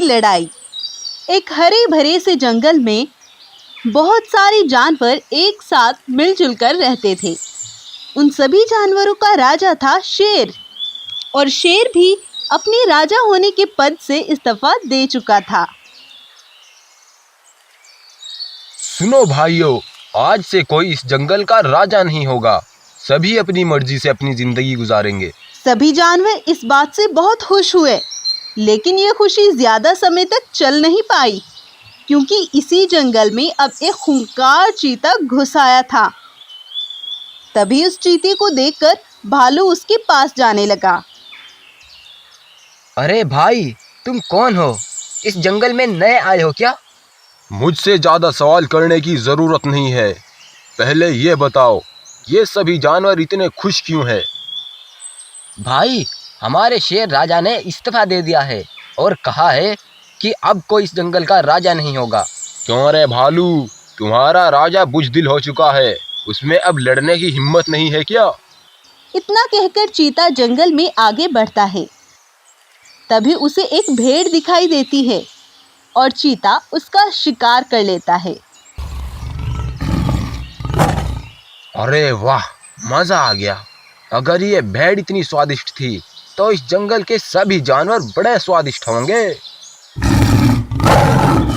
लड़ाई। एक हरे भरे से जंगल में बहुत सारे जानवर एक साथ मिलजुल कर रहते थे। उन सभी जानवरों का राजा था शेर, और शेर भी अपने राजा होने के पद से इस्तीफा दे चुका था। सुनो भाइयों, आज से कोई इस जंगल का राजा नहीं होगा। सभी अपनी मर्जी से अपनी जिंदगी गुजारेंगे। सभी जानवर इस बात से बहुत खुश हुए, लेकिन ये खुशी ज्यादा समय तक चल नहीं पाई, क्योंकि इसी जंगल में अब एक खूंखार चीता घुस आया था। तभी उस चीते को देखकर भालू उसके पास जाने लगा। अरे भाई, तुम कौन हो? इस जंगल में नए आए हो क्या? मुझसे ज्यादा सवाल करने की जरूरत नहीं है। पहले ये बताओ, ये सभी जानवर इतने खुश क्यों हैं? भाई, हमारे शेर राजा ने इस्तीफा दे दिया है और कहा है कि अब कोई इस जंगल का राजा नहीं होगा। क्यों रे भालू, तुम्हारा राजा बुजदिल हो चुका है, उसमें अब लड़ने की हिम्मत नहीं है क्या? इतना कहकर चीता जंगल में आगे बढ़ता है। तभी उसे एक भेड़ दिखाई देती है और चीता उसका शिकार कर लेता है। अरे वाह, मजा आ गया। अगर ये भेड़ इतनी स्वादिष्ट थी तो इस जंगल के सभी जानवर बड़े स्वादिष्ट होंगे।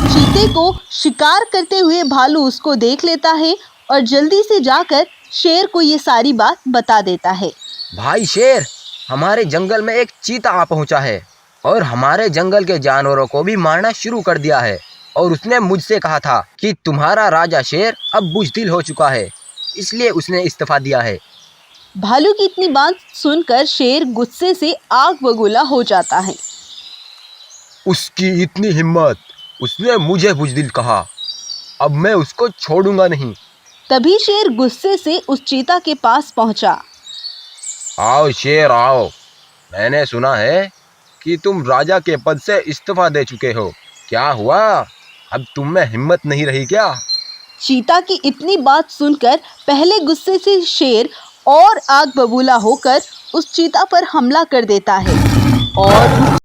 चीते को शिकार करते हुए भालू उसको देख लेता है और जल्दी से जाकर शेर को ये सारी बात बता देता है। भाई शेर, हमारे जंगल में एक चीता आ पहुंचा है और हमारे जंगल के जानवरों को भी मारना शुरू कर दिया है। और उसने मुझसे कहा था कि तुम्हारा राजा शेर अब बुजदिल हो चुका है, इसलिए उसने इस्तीफा दिया है। भालू की इतनी बात सुनकर शेर गुस्से से आग बबूला हो जाता है। उसकी इतनी हिम्मत, उसने मुझे बुजदिल कहा। अब मैं उसको छोड़ूंगा नहीं। तभी शेर गुस्से से उस चीता के पास पहुंचा। आओ शेर आओ, मैंने सुना है कि तुम राजा के पद से इस्तीफा दे चुके हो। क्या हुआ, अब तुम में हिम्मत नहीं रही क्या? चीता की इतनी बात सुनकर पहले गुस्से से शेर और आग बबूला होकर उस चीता पर हमला कर देता है और